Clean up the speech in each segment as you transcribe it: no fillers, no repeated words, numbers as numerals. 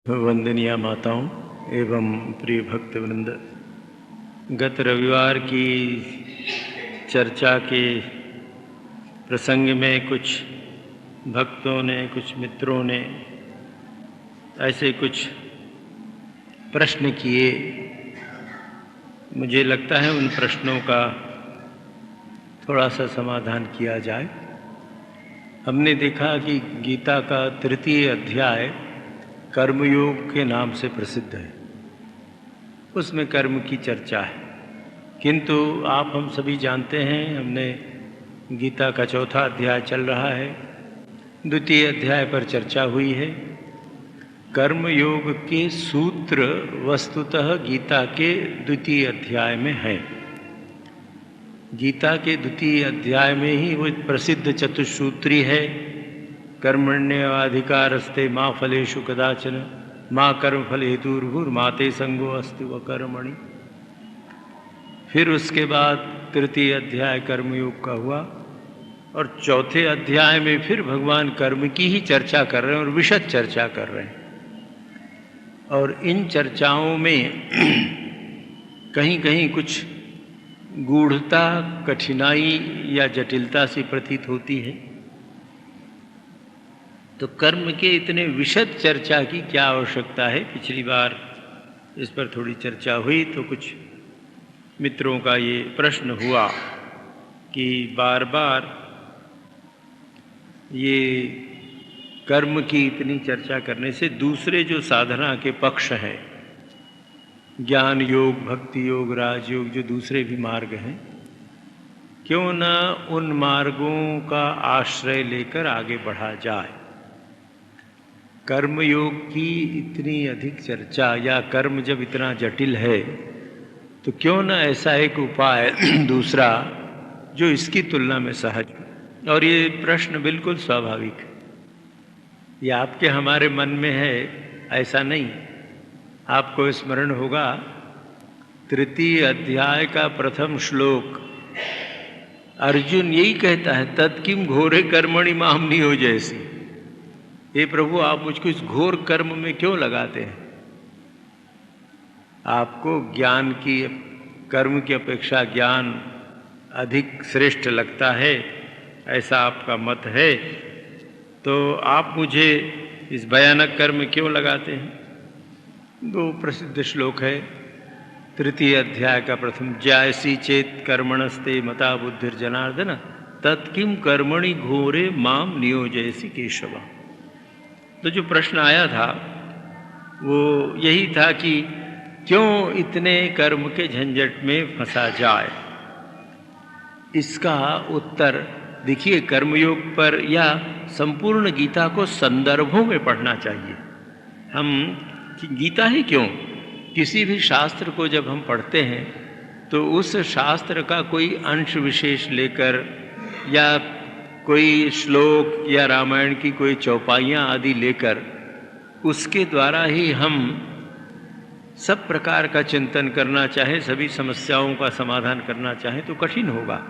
वंदनीय माताओं एवं प्रिय भक्तवृंद, गत रविवार की चर्चा के प्रसंग में कुछ भक्तों ने, कुछ मित्रों ने ऐसे कुछ प्रश्न किए। मुझे लगता है उन प्रश्नों का थोड़ा सा समाधान किया जाए। हमने देखा कि गीता का तृतीय अध्याय कर्मयोग के नाम से प्रसिद्ध है, उसमें कर्म की चर्चा है। किंतु आप हम सभी जानते हैं, हमने गीता का चौथा अध्याय चल रहा है, द्वितीय अध्याय पर चर्चा हुई है। कर्मयोग के सूत्र वस्तुतः गीता के द्वितीय अध्याय में हैं। गीता के द्वितीय अध्याय में ही वो प्रसिद्ध चतुसूत्री है, कर्मण्येवाधिकारस्ते मा फलेषु कदाचन मा कर्मफल हेतुर्भुर्माते संगो अस्ति व कर्मणि। फिर उसके बाद तृतीय अध्याय कर्मयोग का हुआ और चौथे अध्याय में फिर भगवान कर्म की ही चर्चा कर रहे हैं और विशद चर्चा कर रहे हैं। और इन चर्चाओं में कहीं कहीं कुछ गूढ़ता, कठिनाई या जटिलता सी प्रतीत होती है। तो कर्म के इतने विशद चर्चा की क्या आवश्यकता है? पिछली बार इस पर थोड़ी चर्चा हुई तो कुछ मित्रों का ये प्रश्न हुआ कि बार बार ये कर्म की इतनी चर्चा करने से दूसरे जो साधना के पक्ष हैं, ज्ञान योग, भक्ति योग, राजयोग, जो दूसरे भी मार्ग हैं, क्यों न उन मार्गों का आश्रय लेकर आगे बढ़ा जाए। कर्मयोग की इतनी अधिक चर्चा या कर्म जब इतना जटिल है तो क्यों न ऐसा एक उपाय दूसरा जो इसकी तुलना में सहज। और ये प्रश्न बिल्कुल स्वाभाविक है, ये आपके हमारे मन में है, ऐसा नहीं। आपको स्मरण होगा तृतीय अध्याय का प्रथम श्लोक, अर्जुन यही कहता है, तत्किम घोरे कर्मणि माम नियोजयसि। हे प्रभु, आप मुझको इस घोर कर्म में क्यों लगाते हैं? आपको ज्ञान की, कर्म की अपेक्षा ज्ञान अधिक श्रेष्ठ लगता है, ऐसा आपका मत है, तो आप मुझे इस भयानक कर्म में क्यों लगाते हैं? दो प्रसिद्ध श्लोक है तृतीय अध्याय का प्रथम, ज्यायसी चेत कर्मणस्ते मता बुद्धिर्जनार्दन तत्किम कर्मणि घोरे माम नियोजयसि केशव। तो जो प्रश्न आया था वो यही था कि क्यों इतने कर्म के झंझट में फंसा जाए। इसका उत्तर देखिए, कर्मयोग पर या संपूर्ण गीता को संदर्भों में पढ़ना चाहिए। हम गीता ही क्यों, किसी भी शास्त्र को जब हम पढ़ते हैं तो उस शास्त्र का कोई अंश विशेष लेकर या कोई श्लोक या रामायण की कोई चौपाइयाँ आदि लेकर उसके द्वारा ही हम सब प्रकार का चिंतन करना चाहें, सभी समस्याओं का समाधान करना चाहें तो कठिन होगा।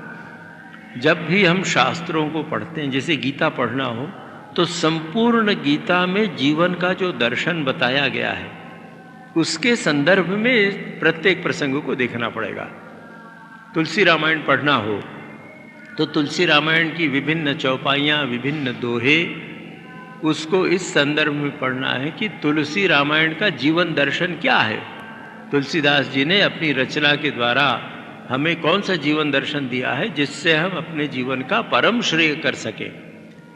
जब भी हम शास्त्रों को पढ़ते हैं, जैसे गीता पढ़ना हो, तो संपूर्ण गीता में जीवन का जो दर्शन बताया गया है उसके संदर्भ में प्रत्येक प्रसंग को देखना पड़ेगा। तुलसी रामायण पढ़ना हो तो तुलसी रामायण की विभिन्न चौपाइयाँ, विभिन्न दोहे, उसको इस संदर्भ में पढ़ना है कि तुलसी रामायण का जीवन दर्शन क्या है। तुलसीदास जी ने अपनी रचना के द्वारा हमें कौन सा जीवन दर्शन दिया है जिससे हम अपने जीवन का परम श्रेय कर सकें।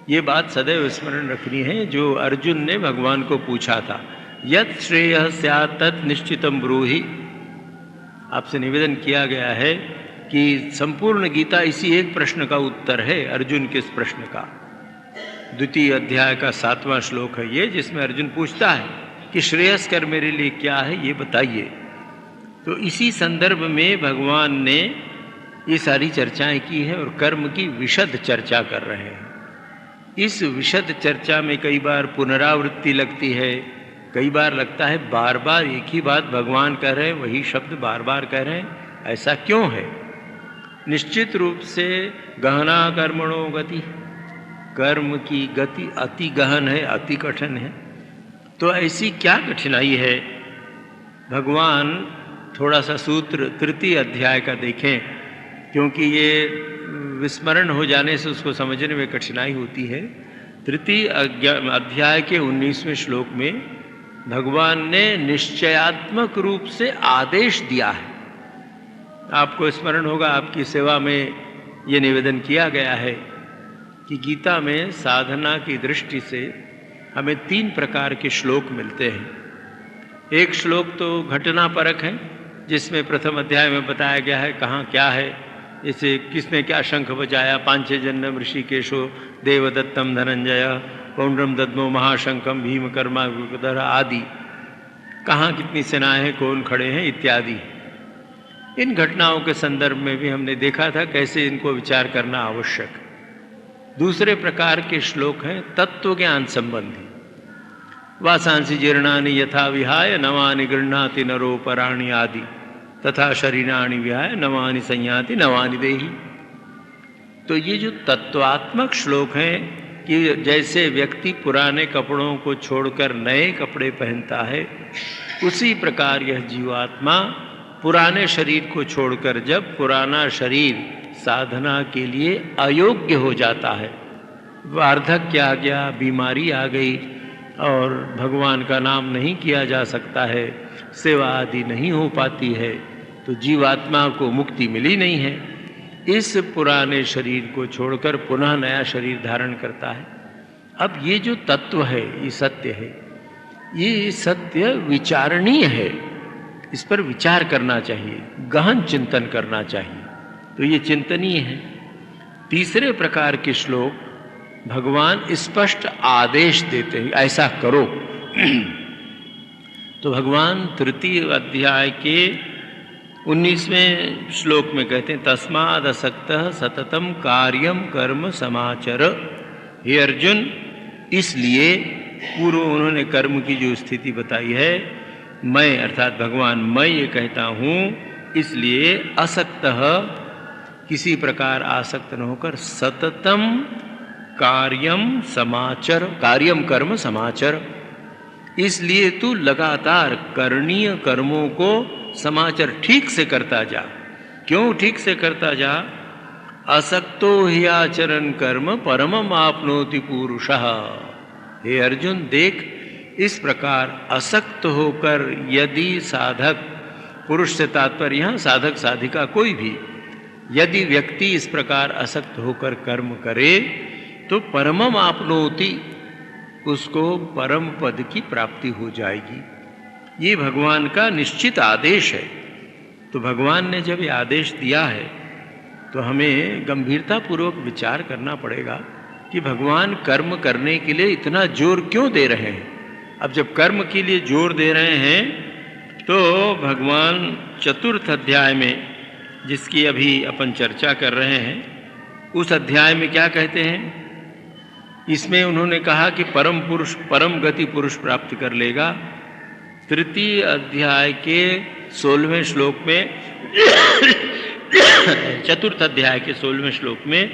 ये बात सदैव स्मरण रखनी है जो अर्जुन ने भगवान को पूछा था, यत् श्रेयः स्यात् तत् निश्चितं ब्रूहि। आपसे निवेदन किया गया है कि संपूर्ण गीता इसी एक प्रश्न का उत्तर है, अर्जुन के इस प्रश्न का। द्वितीय अध्याय का 7वां श्लोक है ये, जिसमें अर्जुन पूछता है कि श्रेयस्कर मेरे लिए क्या है, ये बताइए। तो इसी संदर्भ में भगवान ने ये सारी चर्चाएं की है और कर्म की विशद चर्चा कर रहे हैं। इस विशद चर्चा में कई बार पुनरावृत्ति लगती है, कई बार लगता है बार बार एक ही बात भगवान कह रहे हैं, वही शब्द बार बार कह रहे हैं, ऐसा क्यों है? निश्चित रूप से गहना कर्मणो गति, कर्म की गति अति गहन है, अति कठिन है। तो ऐसी क्या कठिनाई है? भगवान थोड़ा सा सूत्र तृतीय अध्याय का देखें, क्योंकि ये विस्मरण हो जाने से उसको समझने में कठिनाई होती है। तृतीय अध्याय के 19वें श्लोक में भगवान ने निश्चयात्मक रूप से आदेश दिया है। आपको स्मरण होगा, आपकी सेवा में ये निवेदन किया गया है कि गीता में साधना की दृष्टि से हमें 3 प्रकार के श्लोक मिलते हैं। एक श्लोक तो घटनापरक है, जिसमें प्रथम अध्याय में बताया गया है कहाँ क्या है, जैसे किसने क्या शंख बजाया, पांचजन्यम ऋषिकेशो देवदत्तम धनंजय पौंड्रम दद्मो महाशंखम भीम कर्मा आदि, कहाँ कितनी सेनाएं हैं, कौन खड़े हैं इत्यादि। इन घटनाओं के संदर्भ में भी हमने देखा था कैसे इनको विचार करना आवश्यक। दूसरे प्रकार के श्लोक हैं तत्व ज्ञान संबंधी। वासांसी जीर्णानि यथा विहाय नवानि गृह्णाति नरो पराणि आदि तथा शरीराणि विहाय नवानि संयाति नवानि देहि। तो ये जो तत्वात्मक श्लोक हैं कि जैसे व्यक्ति पुराने कपड़ों को छोड़कर नए कपड़े पहनता है, उसी प्रकार यह जीवात्मा पुराने शरीर को छोड़कर जब पुराना शरीर साधना के लिए अयोग्य हो जाता है, वार्धक्य आ गया, बीमारी आ गई और भगवान का नाम नहीं किया जा सकता है, सेवा आदि नहीं हो पाती है, तो जीवात्मा को मुक्ति मिली नहीं है। इस पुराने शरीर को छोड़कर पुनः नया शरीर धारण करता है। अब ये जो तत्व है, ये सत्य है, ये सत्य विचारणीय है, इस पर विचार करना चाहिए, गहन चिंतन करना चाहिए, तो ये चिंतनीय है। तीसरे प्रकार के श्लोक भगवान स्पष्ट आदेश देते हैं, ऐसा करो। तो भगवान तृतीय अध्याय के 19वें श्लोक में कहते हैं तस्माद असक्तः सततम कार्यम कर्म समाचर। हे अर्जुन, इसलिए पूर्व उन्होंने कर्म की जो स्थिति बताई है, मैं अर्थात भगवान मैं ये कहता हूँ, इसलिए असक्तः किसी प्रकार आसक्त न होकर सततम कार्यम समाचर, कार्यम कर्म समाचर, इसलिए तू लगातार करणीय कर्मों को समाचर ठीक से करता जा। क्यों ठीक से करता जा? असक्तो हि आचरण कर्म परमम आपनोति पुरुषः। हे अर्जुन देख, इस प्रकार असक्त होकर यदि साधक, पुरुष से तात्पर्य यहाँ साधक साधिका कोई भी, यदि व्यक्ति इस प्रकार असक्त होकर कर्म करे तो परमम आपनोति, उसको परम पद की प्राप्ति हो जाएगी। ये भगवान का निश्चित आदेश है। तो भगवान ने जब ये आदेश दिया है तो हमें गंभीरता पूर्वक विचार करना पड़ेगा कि भगवान कर्म करने के लिए इतना जोर क्यों दे रहे हैं। अब जब कर्म के लिए जोर दे रहे हैं तो भगवान चतुर्थ अध्याय में, जिसकी अभी अपन चर्चा कर रहे हैं, उस अध्याय में क्या कहते हैं? इसमें उन्होंने कहा कि परम पुरुष परम गति पुरुष प्राप्त कर लेगा। तृतीय अध्याय के 16वें श्लोक में चतुर्थ अध्याय के 16वें श्लोक में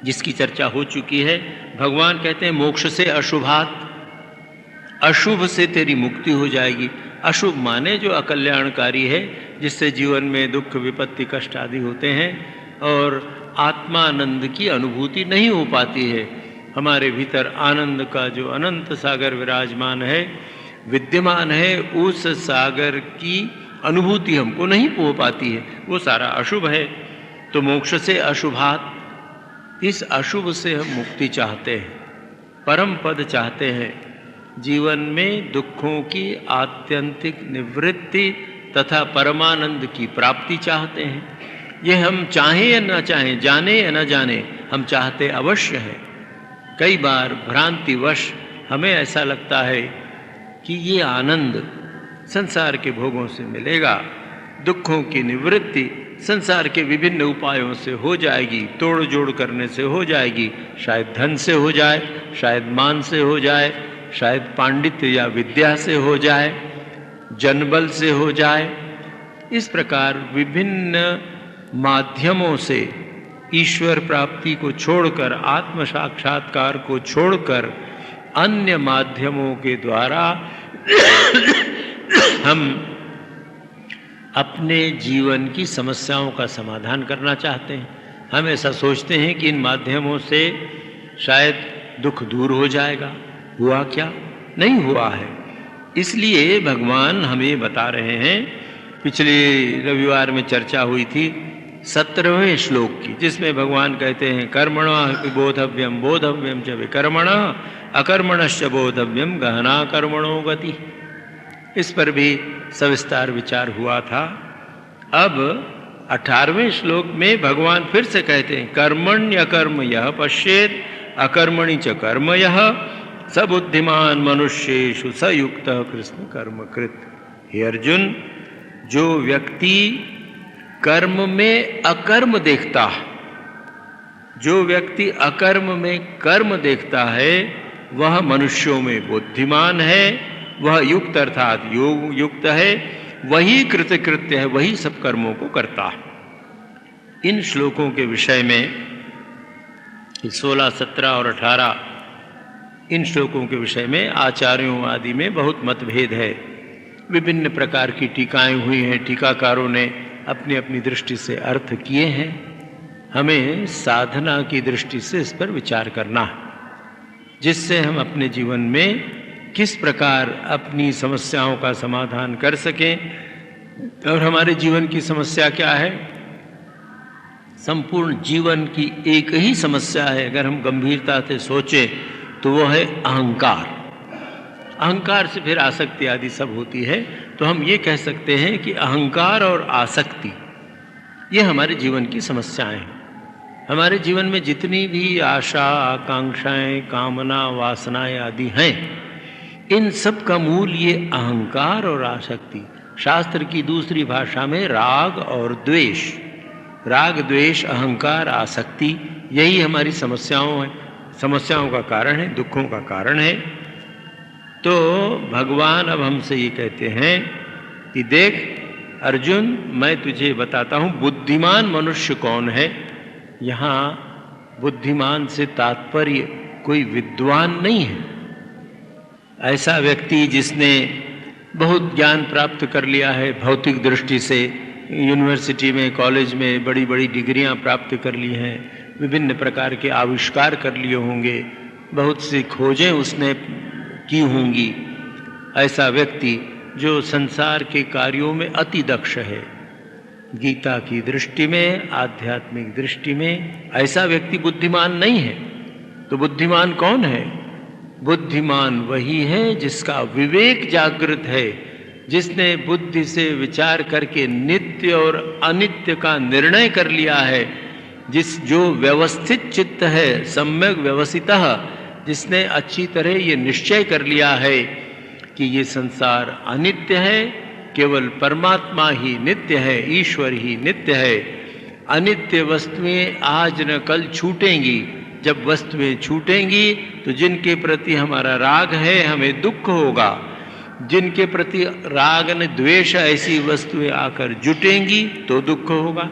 जिसकी चर्चा हो चुकी है, भगवान कहते हैं मोक्ष से अशुभात, अशुभ से तेरी मुक्ति हो जाएगी। अशुभ माने जो अकल्याणकारी है, जिससे जीवन में दुख विपत्ति कष्ट आदि होते हैं और आत्मानंद की अनुभूति नहीं हो पाती है। हमारे भीतर आनंद का जो अनंत सागर विराजमान है, विद्यमान है, उस सागर की अनुभूति हमको नहीं हो पाती है, वो सारा अशुभ है। तो मोक्ष से अशुभात, इस अशुभ से हम मुक्ति चाहते हैं, परम पद चाहते हैं, जीवन में दुखों की आत्यंतिक निवृत्ति तथा परमानंद की प्राप्ति चाहते हैं। ये हम चाहें या न चाहें, जाने या न जाने, हम चाहते अवश्य है। कई बार भ्रांतिवश हमें ऐसा लगता है कि ये आनंद संसार के भोगों से मिलेगा, दुखों की निवृत्ति संसार के विभिन्न उपायों से हो जाएगी, तोड़ जोड़ करने से हो जाएगी, शायद धन से हो जाए, शायद मान से हो जाए, शायद पांडित्य या विद्या से हो जाए, जनबल से हो जाए। इस प्रकार विभिन्न माध्यमों से ईश्वर प्राप्ति को छोड़कर, आत्म साक्षात्कार को छोड़कर अन्य माध्यमों के द्वारा हम अपने जीवन की समस्याओं का समाधान करना चाहते हैं। हम ऐसा सोचते हैं कि इन माध्यमों से शायद दुख दूर हो जाएगा। हुआ क्या? नहीं हुआ है। इसलिए भगवान हमें बता रहे हैं, पिछले रविवार में चर्चा हुई थी 17वें श्लोक की, जिसमें भगवान कहते हैं कर्मणः बोधव्यम बोधव्यम च विकर्मणः अकर्मणश्च बोधव्यम गहना कर्मणो गति। इस पर भी सविस्तार विचार हुआ था। अब 18वें श्लोक में भगवान फिर से कहते हैं कर्मण्यकर्म यः पश्येत् अकर्मणि च कर्म यः स बुद्धिमान मनुष्येषु स युक्तः कृष्ण कर्म कृत। हे अर्जुन, जो व्यक्ति कर्म में अकर्म देखता है, जो व्यक्ति अकर्म में कर्म देखता है, वह मनुष्यों में बुद्धिमान है, वह युक्त अर्थात योग युक्त है, वही कृतकृत्य है, वही सब कर्मों को करता है। इन श्लोकों के विषय में 16, 17 और 18 इन श्लोकों के विषय में आचार्यों आदि में बहुत मतभेद है। विभिन्न प्रकार की टीकाएं हुई हैं, टीकाकारों ने अपनी अपनी दृष्टि से अर्थ किए हैं। हमें साधना की दृष्टि से इस पर विचार करना है, जिससे हम अपने जीवन में किस प्रकार अपनी समस्याओं का समाधान कर सकें। और हमारे जीवन की समस्या क्या है? संपूर्ण जीवन की एक ही समस्या है, अगर हम गंभीरता से सोचें तो वो है अहंकार। अहंकार से फिर आसक्ति आदि सब होती है। तो हम ये कह सकते हैं कि अहंकार और आसक्ति ये हमारे जीवन की समस्याएं हैं। हमारे जीवन में जितनी भी आशा, आकांक्षाएं, कामना, वासनाएं आदि हैं, इन सब का मूल ये अहंकार और आसक्ति। शास्त्र की दूसरी भाषा में राग और द्वेष, राग द्वेष अहंकार आसक्ति, यही हमारी समस्याओं का कारण है, दुखों का कारण है। तो भगवान अब हमसे ये कहते हैं कि देख अर्जुन, मैं तुझे बताता हूँ बुद्धिमान मनुष्य कौन है। यहाँ बुद्धिमान से तात्पर्य कोई विद्वान नहीं है, ऐसा व्यक्ति जिसने बहुत ज्ञान प्राप्त कर लिया है भौतिक दृष्टि से, यूनिवर्सिटी में, कॉलेज में बड़ी बड़ी डिग्रियां प्राप्त कर ली हैं, विभिन्न प्रकार के आविष्कार कर लिए होंगे, बहुत सी खोजें उसने की होंगी। ऐसा व्यक्ति जो संसार के कार्यों में अति दक्ष है, गीता की दृष्टि में, आध्यात्मिक दृष्टि में ऐसा व्यक्ति बुद्धिमान नहीं है। तो बुद्धिमान कौन है? बुद्धिमान वही है जिसका विवेक जागृत है, जिसने बुद्धि से विचार करके नित्य और अनित्य का निर्णय कर लिया है, जो व्यवस्थित चित्त है, सम्यक व्यवसितः, जिसने अच्छी तरह ये निश्चय कर लिया है कि ये संसार अनित्य है, केवल परमात्मा ही नित्य है, ईश्वर ही नित्य है। अनित्य वस्तुएं आज न कल छूटेंगी। जब वस्तुएं छूटेंगी तो जिनके प्रति हमारा राग है हमें दुख होगा, जिनके प्रति राग न द्वेष ऐसी वस्तुएं आकर जुटेंगी तो दुख होगा।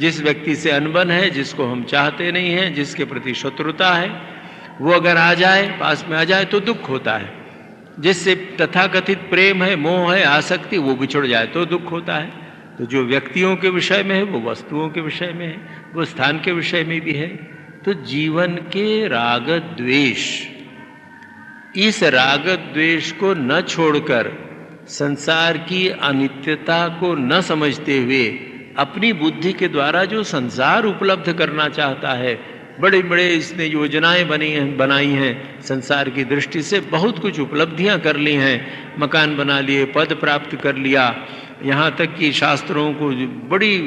जिस व्यक्ति से अनबन है, जिसको हम चाहते नहीं हैं, जिसके प्रति शत्रुता है, वो अगर आ जाए, पास में आ जाए तो दुख होता है। जिससे तथाकथित प्रेम है, मोह है, आसक्ति, वो बिछुड़ जाए तो दुख होता है। तो जो व्यक्तियों के विषय में है, वो वस्तुओं के विषय में है, वो स्थान के विषय में भी है। तो जीवन के राग द्वेष, इस राग द्वेष को न छोड़कर, संसार की अनित्यता को न समझते हुए, अपनी बुद्धि के द्वारा जो संसार उपलब्ध करना चाहता है, बड़े बड़े इसने योजनाएं बनाई हैं, संसार की दृष्टि से बहुत कुछ उपलब्धियां कर ली हैं, मकान बना लिए, पद प्राप्त कर लिया, यहाँ तक कि शास्त्रों को बड़ी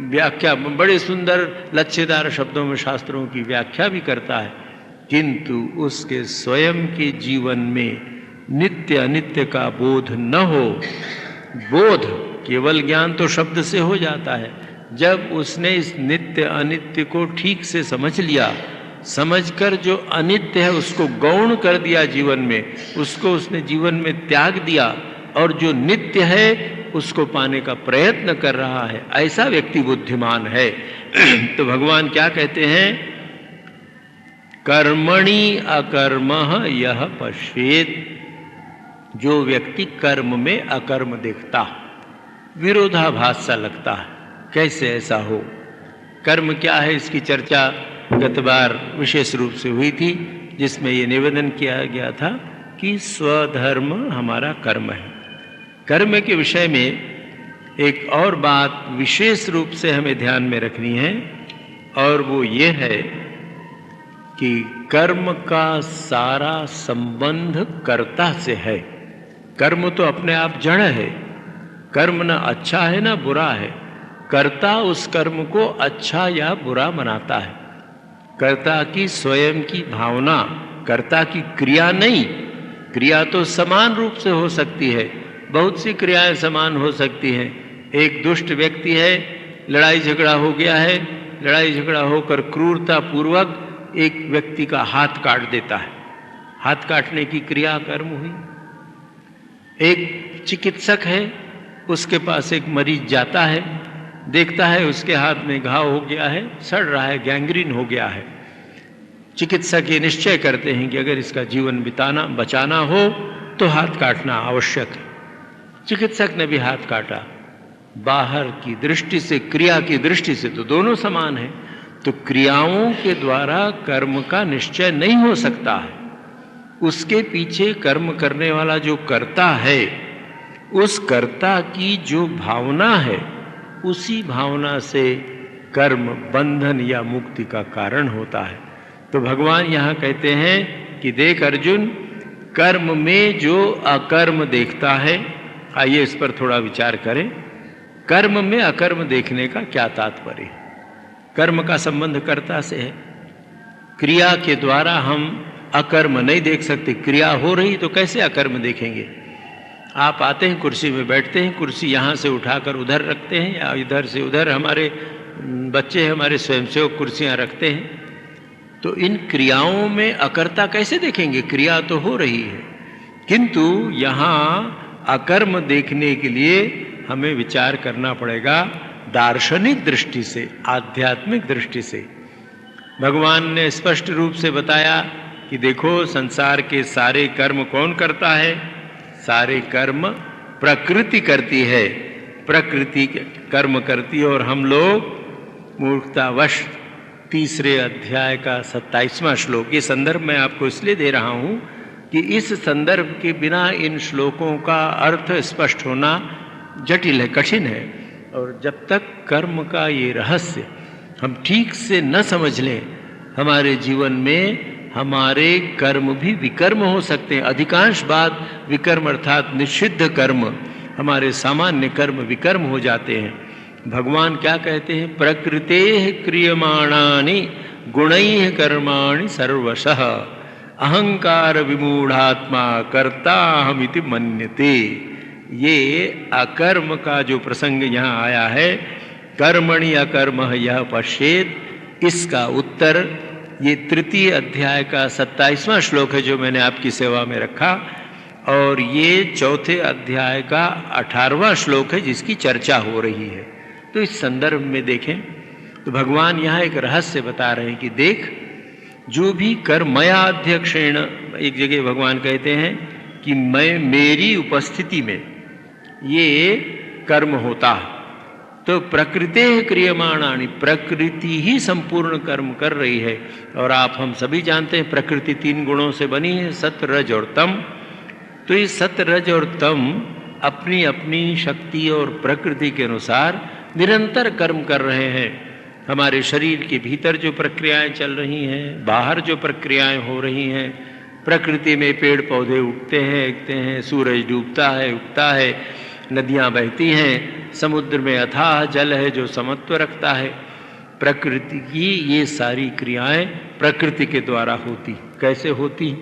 व्याख्या, बड़े सुंदर लच्छेदार शब्दों में शास्त्रों की व्याख्या भी करता है, किंतु उसके स्वयं के जीवन में नित्य अनित्य का बोध न हो। बोध, केवल ज्ञान तो शब्द से हो जाता है। जब उसने इस नित्य अनित्य को ठीक से समझ लिया, समझकर जो अनित्य है उसको गौण कर दिया जीवन में, उसको उसने जीवन में त्याग दिया, और जो नित्य है उसको पाने का प्रयत्न कर रहा है, ऐसा व्यक्ति बुद्धिमान है। तो भगवान क्या कहते हैं कर्मणि अकर्मः यह पश्येत। जो व्यक्ति कर्म में अकर्म देखता, विरोधाभास सा लगता है, कैसे ऐसा हो? कर्म क्या है, इसकी चर्चा गत बार विशेष रूप से हुई थी, जिसमें ये निवेदन किया गया था कि स्वधर्म हमारा कर्म है। कर्म के विषय में एक और बात विशेष रूप से हमें ध्यान में रखनी है, और वो ये है कि कर्म का सारा संबंध कर्ता से है। कर्म तो अपने आप जड़ है, कर्म न अच्छा है न बुरा है, कर्ता उस कर्म को अच्छा या बुरा बनाता है। कर्ता की स्वयं की भावना, कर्ता की क्रिया नहीं। क्रिया तो समान रूप से हो सकती है, बहुत सी क्रियाएं समान हो सकती हैं। एक दुष्ट व्यक्ति है, लड़ाई झगड़ा हो गया है, लड़ाई झगड़ा होकर क्रूरता पूर्वक एक व्यक्ति का हाथ काट देता है, हाथ काटने की क्रिया कर्म हुई। एक चिकित्सक है, उसके पास एक मरीज जाता है, देखता है उसके हाथ में घाव हो गया है, सड़ रहा है, गैंग्रीन हो गया है। चिकित्सक ये निश्चय करते हैं कि अगर इसका जीवन बचाना हो तो हाथ काटना आवश्यक है। चिकित्सक ने भी हाथ काटा। बाहर की दृष्टि से, क्रिया की दृष्टि से तो दोनों समान है, तो क्रियाओं के द्वारा कर्म का निश्चय नहीं हो सकता है। उसके पीछे कर्म करने वाला जो कर्ता है, उस कर्ता की जो भावना है, उसी भावना से कर्म बंधन या मुक्ति का कारण होता है। तो भगवान यहाँ कहते हैं कि देख अर्जुन, कर्म में जो अकर्म देखता है, आइए इस पर थोड़ा विचार करें। कर्म में अकर्म देखने का क्या तात्पर्य है? कर्म का संबंध कर्ता से है। क्रिया के द्वारा हम अकर्म नहीं देख सकते। क्रिया हो रही तो कैसे अकर्म देखेंगे? आप आते हैं, कुर्सी में बैठते हैं, कुर्सी यहाँ से उठाकर उधर रखते हैं या इधर से उधर, हमारे बच्चे हमारे स्वयंसेवक कुर्सियाँ रखते हैं, तो इन क्रियाओं में अकर्ता कैसे देखेंगे? क्रिया तो हो रही है, किंतु यहाँ अकर्म देखने के लिए हमें विचार करना पड़ेगा दार्शनिक दृष्टि से, आध्यात्मिक दृष्टि से। भगवान ने स्पष्ट रूप से बताया कि देखो, संसार के सारे कर्म कौन करता है? सारे कर्म प्रकृति करती है, प्रकृति कर्म करती है। और हम लोग मूर्खतावश 3 अध्याय का 27वां श्लोक, ये संदर्भ मैं आपको इसलिए दे रहा हूँ कि इस संदर्भ के बिना इन श्लोकों का अर्थ स्पष्ट होना जटिल है, कठिन है। और जब तक कर्म का ये रहस्य हम ठीक से न समझ लें, हमारे जीवन में हमारे कर्म भी विकर्म हो सकते हैं। अधिकांश बात विकर्म अर्थात निषिद्ध कर्म, हमारे सामान्य कर्म विकर्म हो जाते हैं। भगवान क्या कहते हैं? प्रकृतेः क्रियमाणानि गुणैः कर्माणि सर्वशः अहंकार विमूढ़ात्मा कर्ताहमिति मन्यते। ये अकर्म का जो प्रसंग यहाँ आया है, कर्मणि अकर्मः यः पश्येत, इसका उत्तर ये 3 अध्याय का 27वां श्लोक है जो मैंने आपकी सेवा में रखा, और ये 4 अध्याय का 18वां श्लोक है जिसकी चर्चा हो रही है। तो इस संदर्भ में देखें तो भगवान यहाँ एक रहस्य बता रहे हैं कि देख, जो भी कर्म मया अध्यक्षेण, एक जगह भगवान कहते हैं कि मैं, मेरी उपस्थिति में ये कर्म होता है। तो प्रकृते क्रियमाणानि, प्रकृति ही संपूर्ण कर्म कर रही है। और हम सभी जानते हैं प्रकृति 3 गुणों से बनी है, सत्व, रज और तम। तो ये सत्व, रज और तम अपनी अपनी शक्ति और प्रकृति के अनुसार निरंतर कर्म कर रहे हैं। हमारे शरीर के भीतर जो प्रक्रियाएं चल रही हैं, बाहर जो प्रक्रियाएं हो रही हैं, प्रकृति में पेड़ पौधे उगते हैं, उगते हैं, सूरज डूबता है, उगता है, नदियाँ बहती हैं, समुद्र में अथाह जल है जो समत्व रखता है। प्रकृति की ये सारी क्रियाएं प्रकृति के द्वारा होती। कैसे होती?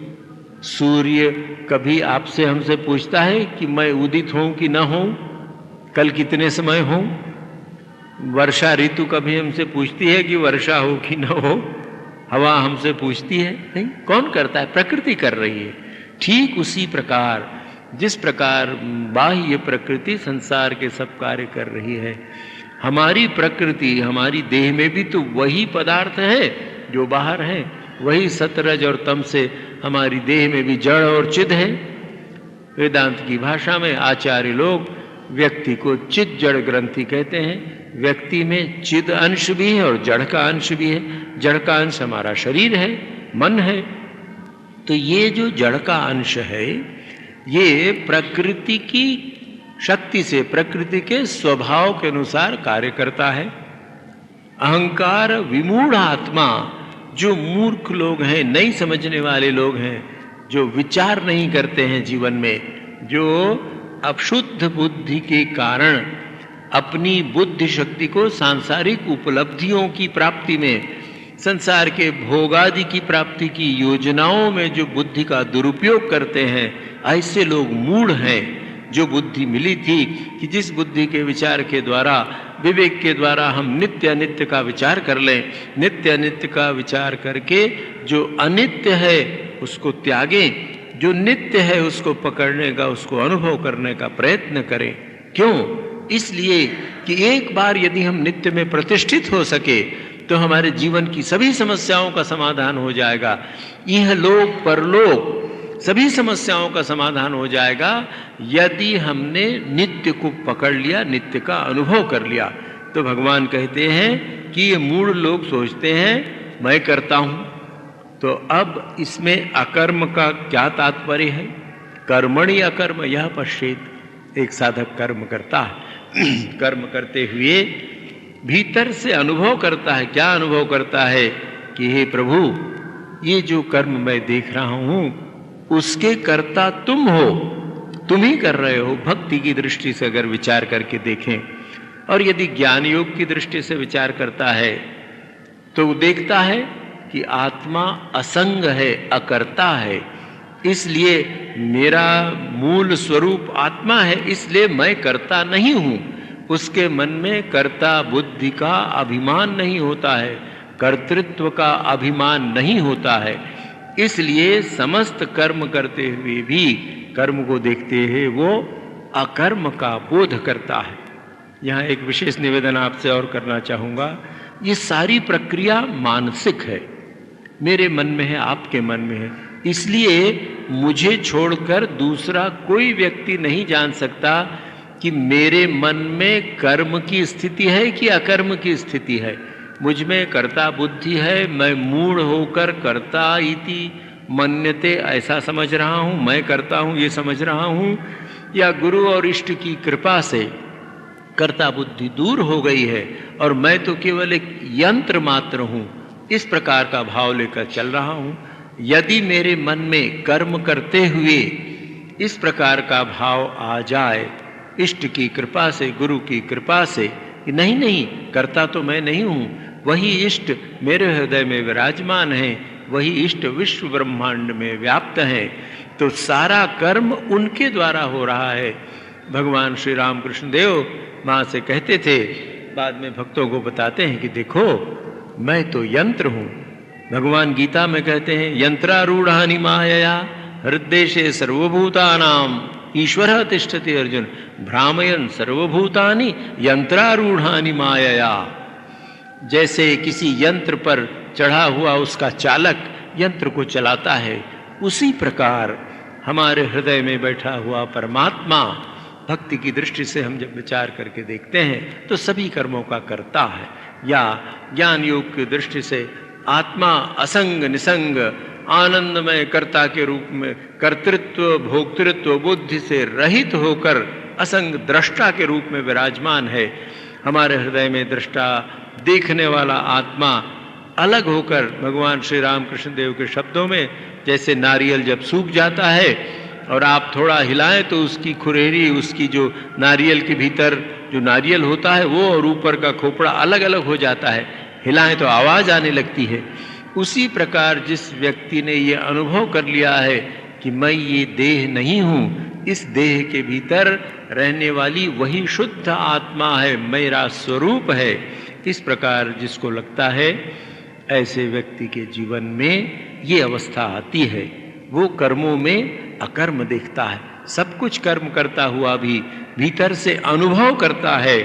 सूर्य कभी आपसे हमसे पूछता है कि मैं उदित हूँ कि न हूँ, कल कितने समय हूँ? वर्षा ऋतु कभी हमसे पूछती है कि वर्षा हो कि न हो? हवा हमसे पूछती है? नहीं। कौन करता है? प्रकृति कर रही है। ठीक उसी प्रकार जिस प्रकार बाह्य प्रकृति संसार के सब कार्य कर रही है, हमारी प्रकृति, हमारी देह में भी तो वही पदार्थ है जो बाहर है। वही सतरज और तम से हमारी देह में भी जड़ और चिद है। वेदांत की भाषा में आचार्य लोग व्यक्ति को चिद जड़ ग्रंथि कहते हैं। व्यक्ति में चिद अंश भी है और जड़ का अंश भी है। जड़ का अंश हमारा शरीर है, मन है। तो ये जो जड़ का अंश है ये प्रकृति की शक्ति से, प्रकृति के स्वभाव के अनुसार कार्य करता है। अहंकार विमूढ़ आत्मा, जो मूर्ख लोग हैं, नहीं समझने वाले लोग हैं, जो विचार नहीं करते हैं जीवन में, जो अशुद्ध बुद्धि के कारण अपनी बुद्धि शक्ति को सांसारिक उपलब्धियों की प्राप्ति में, संसार के भोगादि की प्राप्ति की योजनाओं में जो बुद्धि का दुरुपयोग करते हैं, ऐसे लोग मूढ़ हैं। जो बुद्धि मिली थी कि जिस बुद्धि के विचार के द्वारा, विवेक के द्वारा हम नित्य अनित्य का विचार कर लें, नित्य अनित्य का विचार करके जो अनित्य है उसको त्यागें, जो नित्य है उसको पकड़ने का, उसको अनुभव करने का प्रयत्न करें। क्यों? इसलिए कि एक बार यदि हम नित्य में प्रतिष्ठित हो सके तो हमारे जीवन की सभी समस्याओं का समाधान हो जाएगा। यह लोक परलोक सभी समस्याओं का समाधान हो जाएगा यदि हमने नित्य को पकड़ लिया, नित्य का अनुभव कर लिया। तो भगवान कहते हैं कि ये मूढ़ लोग सोचते हैं मैं करता हूं। तो अब इसमें अकर्म का क्या तात्पर्य है? कर्मणि अकर्म यह पश्चेत। एक साधक कर्म करता है, कर्म करते हुए भीतर से अनुभव करता है। क्या अनुभव करता है? कि हे प्रभु, ये जो कर्म मैं देख रहा हूं उसके कर्ता तुम हो, तुम ही कर रहे हो। भक्ति की दृष्टि से अगर विचार करके देखें, और यदि ज्ञान योग की दृष्टि से विचार करता है तो वो देखता है कि आत्मा असंग है, अकर्ता है। इसलिए मेरा मूल स्वरूप आत्मा है, इसलिए मैं कर्ता नहीं हूं। उसके मन में कर्ता बुद्धि का अभिमान नहीं होता है, कर्तृत्व का अभिमान नहीं होता है। इसलिए समस्त कर्म करते हुए भी, कर्म को देखते हुए वो अकर्म का बोध करता है। यहाँ एक विशेष निवेदन आपसे और करना चाहूँगा। ये सारी प्रक्रिया मानसिक है, मेरे मन में है, आपके मन में है। इसलिए मुझे छोड़कर दूसरा कोई व्यक्ति नहीं जान सकता कि मेरे मन में कर्म की स्थिति है कि अकर्म की स्थिति है। मुझ में कर्ता बुद्धि है, मैं मूढ़ होकर कर्ता इति मन्यते ऐसा समझ रहा हूँ, मैं करता हूँ ये समझ रहा हूँ, या गुरु और इष्ट की कृपा से कर्ता बुद्धि दूर हो गई है और मैं तो केवल एक यंत्र मात्र हूँ, इस प्रकार का भाव लेकर चल रहा हूँ। यदि मेरे मन में कर्म करते हुए इस प्रकार का भाव आ जाए, इष्ट की कृपा से, गुरु की कृपा से, कि नहीं नहीं करता तो मैं नहीं हूँ, वही इष्ट मेरे हृदय में विराजमान है, वही इष्ट विश्व ब्रह्मांड में व्याप्त है, तो सारा कर्म उनके द्वारा हो रहा है। भगवान श्री रामकृष्ण देव माँ से कहते थे, बाद में भक्तों को बताते हैं कि देखो मैं तो यंत्र हूँ। भगवान गीता में कहते हैं यंत्रारूढ़ानि मायया हृद्देशे सर्वभूतानाम ईश्वरः तिष्ठति अर्जुन भ्रामयन् सर्वभूतानि यंत्रारूढ़ानि मायया। जैसे किसी यंत्र पर चढ़ा हुआ उसका चालक यंत्र को चलाता है, उसी प्रकार हमारे हृदय में बैठा हुआ परमात्मा, भक्ति की दृष्टि से हम जब विचार करके देखते हैं तो सभी कर्मों का कर्ता है। या ज्ञान योग की दृष्टि से आत्मा असंग निसंग आनंदमय कर्ता के रूप में, कर्तृत्व भोक्तृत्व बुद्धि से रहित होकर असंग दृष्टा के रूप में विराजमान है। हमारे हृदय में दृष्टा देखने वाला आत्मा अलग होकर, भगवान श्री रामकृष्ण देव के शब्दों में, जैसे नारियल जब सूख जाता है और आप थोड़ा हिलाएं तो उसकी खुरेरी, उसकी जो नारियल के भीतर जो नारियल होता है वो और ऊपर का खोपड़ा अलग अलग हो जाता है, हिलाएं तो आवाज आने लगती है। उसी प्रकार जिस व्यक्ति ने ये अनुभव कर लिया है कि मैं ये देह नहीं हूँ, इस देह के भीतर रहने वाली वही शुद्ध आत्मा है, मेरा स्वरूप है, इस प्रकार जिसको लगता है, ऐसे व्यक्ति के जीवन में ये अवस्था आती है। वो कर्मों में अकर्म देखता है, सब कुछ कर्म करता हुआ भी भीतर से अनुभव करता है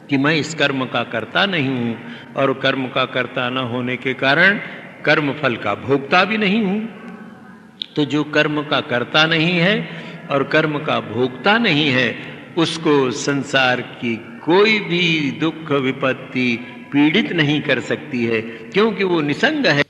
कि मैं इस कर्म का कर्ता नहीं हूँ, और कर्म का कर्ता न होने के कारण कर्म फल का भोक्ता भी नहीं हूं। तो जो कर्म का कर्ता नहीं है और कर्म का भोक्ता नहीं है, उसको संसार की कोई भी दुख विपत्ति पीड़ित नहीं कर सकती है, क्योंकि वो निसंग है।